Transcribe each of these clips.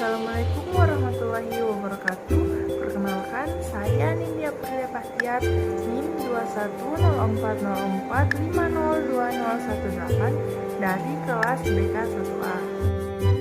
Assalamualaikum warahmatullahi wabarakatuh. Perkenalkan, saya Nindya Prilly Bahtiar, NIM 210454502018 dari kelas BK 1A.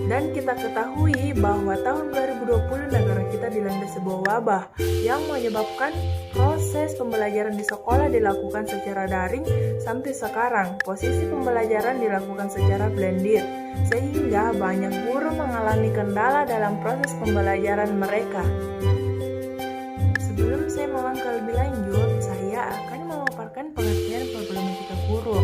Dan kita ketahui bahwa tahun 2020 negara kita dilanda sebuah wabah yang menyebabkan proses pembelajaran di sekolah dilakukan secara daring sampai sekarang. Posisi pembelajaran dilakukan secara blended, sehingga banyak guru mengalami kendala dalam proses pembelajaran mereka. Sebelum saya melangkah lebih lanjut, saya akan memaparkan pengertian problematika guru,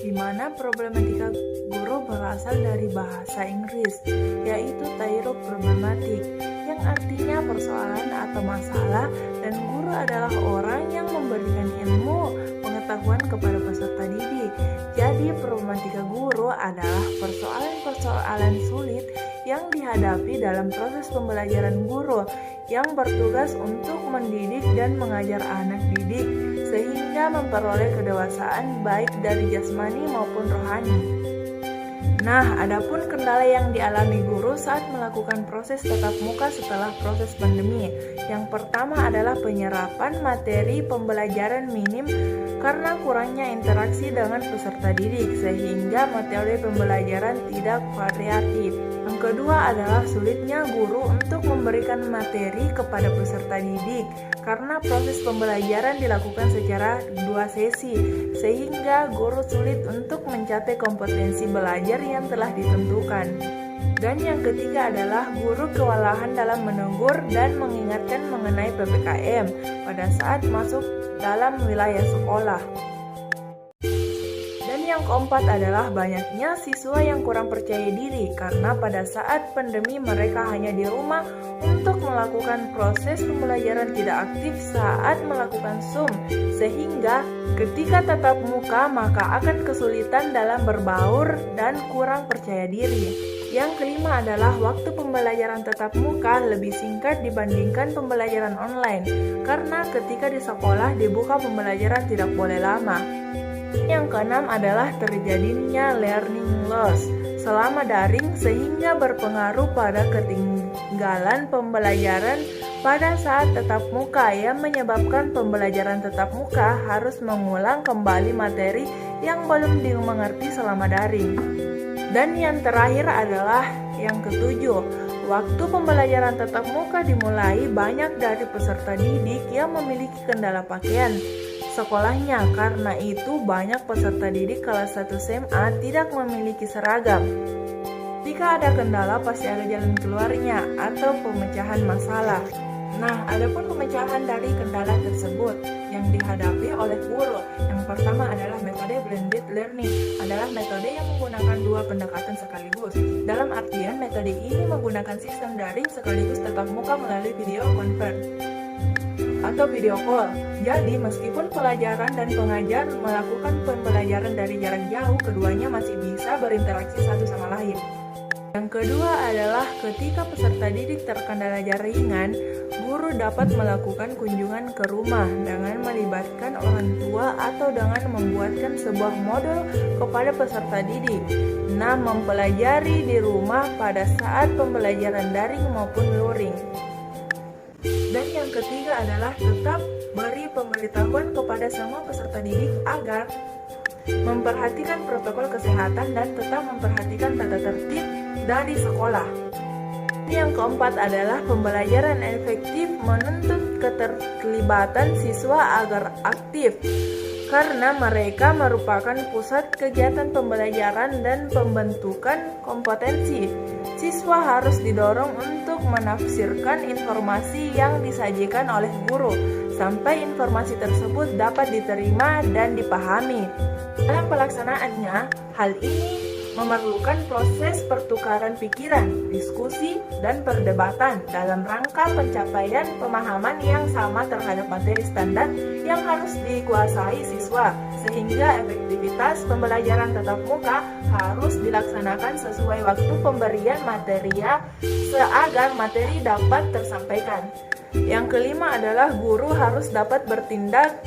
di mana problematika guru berasal dari bahasa Inggris, yaitu Tyro problematic, yang artinya persoalan atau masalah, dan guru adalah orang yang memberikan ilmu pengetahuan kepada peserta didik. Jadi problematika guru adalah persoalan-persoalan sulit yang dihadapi dalam proses pembelajaran guru yang bertugas untuk mendidik dan mengajar anak didik sehingga memperoleh kedewasaan baik dari jasmani maupun rohani. Nah, adapun kendala yang dialami guru saat melakukan proses tatap muka setelah proses pandemi. Yang pertama adalah penyerapan materi pembelajaran minim karena kurangnya interaksi dengan peserta didik sehingga metode pembelajaran tidak variatif. Yang kedua adalah sulitnya guru untuk memberikan materi kepada peserta didik karena proses pembelajaran dilakukan secara 2 sesi sehingga guru sulit untuk mencapai kompetensi belajar yang telah ditentukan. Dan yang ketiga adalah guru kewalahan dalam menegur dan mengingatkan mengenai PPKM pada saat masuk dalam wilayah sekolah. Dan yang keempat adalah banyaknya siswa yang kurang percaya diri karena pada saat pandemi mereka hanya di rumah untuk melakukan proses pembelajaran tidak aktif saat melakukan Zoom, sehingga ketika tatap muka maka akan kesulitan dalam berbaur dan kurang percaya diri. Yang kelima adalah waktu pembelajaran tatap muka lebih singkat dibandingkan pembelajaran online karena ketika di sekolah dibuka pembelajaran tidak boleh lama. Yang keenam adalah terjadinya learning loss selama daring sehingga berpengaruh pada ketinggalan pembelajaran pada saat tatap muka yang menyebabkan pembelajaran tatap muka harus mengulang kembali materi yang belum dimengerti selama daring. Dan yang terakhir adalah yang ketujuh, waktu pembelajaran tatap muka dimulai banyak dari peserta didik yang memiliki kendala pakaian sekolahnya. Karena itu banyak peserta didik kelas 1 SMA tidak memiliki seragam. Jika ada kendala pasti ada jalan keluarnya atau pemecahan masalah. Nah, adapun pemecahan dari kendala tersebut yang dihadapi oleh guru. Yang pertama adalah metode blended learning, adalah metode yang menggunakan 2 pendekatan sekaligus. Dalam artian metode ini menggunakan sistem daring sekaligus tatap muka melalui video conference atau video call. Jadi meskipun pelajaran dan pengajar melakukan pembelajaran dari jarak jauh, keduanya masih bisa berinteraksi satu sama lain. Yang kedua adalah ketika peserta didik terkendala jaringan, guru dapat melakukan kunjungan ke rumah dengan melibatkan orang tua atau dengan membuatkan sebuah modul kepada peserta didik. Nah, mempelajari di rumah pada saat pembelajaran daring maupun luring. Dan yang ketiga adalah tetap beri pemberitahuan kepada semua peserta didik agar memperhatikan protokol kesehatan dan tetap memperhatikan tata tertib dari sekolah. Yang keempat adalah pembelajaran efektif menuntut keterlibatan siswa agar aktif karena mereka merupakan pusat kegiatan pembelajaran dan pembentukan kompetensi. Siswa harus didorong untuk menafsirkan informasi yang disajikan oleh guru sampai informasi tersebut dapat diterima dan dipahami. Dalam pelaksanaannya, hal ini memerlukan proses pertukaran pikiran, diskusi, dan perdebatan dalam rangka pencapaian pemahaman yang sama terhadap materi standar yang harus dikuasai siswa, sehingga efektivitas pembelajaran tatap muka harus dilaksanakan sesuai waktu pemberian materi agar materi dapat tersampaikan. Yang kelima adalah guru harus dapat bertindak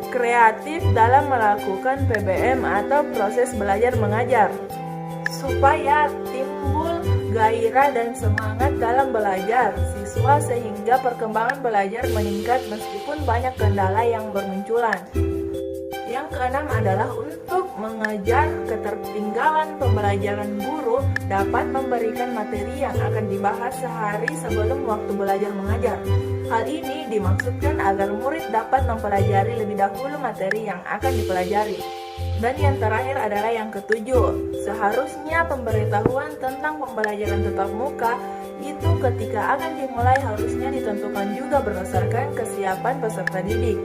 kreatif dalam melakukan PBM atau proses belajar mengajar supaya timbul gairah dan semangat dalam belajar siswa sehingga perkembangan belajar meningkat meskipun banyak kendala yang bermunculan. Yang keenam adalah untuk mengejar ketertinggalan pembelajaran, guru dapat memberikan materi yang akan dibahas sehari sebelum waktu belajar mengajar. Hal ini dimaksudkan agar murid dapat mempelajari lebih dahulu materi yang akan dipelajari. Dan yang terakhir adalah yang ketujuh, seharusnya pemberitahuan tentang pembelajaran tatap muka itu ketika akan dimulai harusnya ditentukan juga berdasarkan kesiapan peserta didik.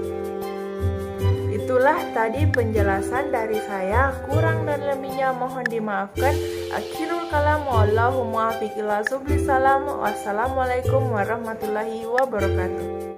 Itulah tadi penjelasan dari saya, kurang dan lebihnya mohon dimaafkan. Akhirul kalam, wallahumma muwaffiq ila sublis salam. Wassalamualaikum warahmatullahi wabarakatuh.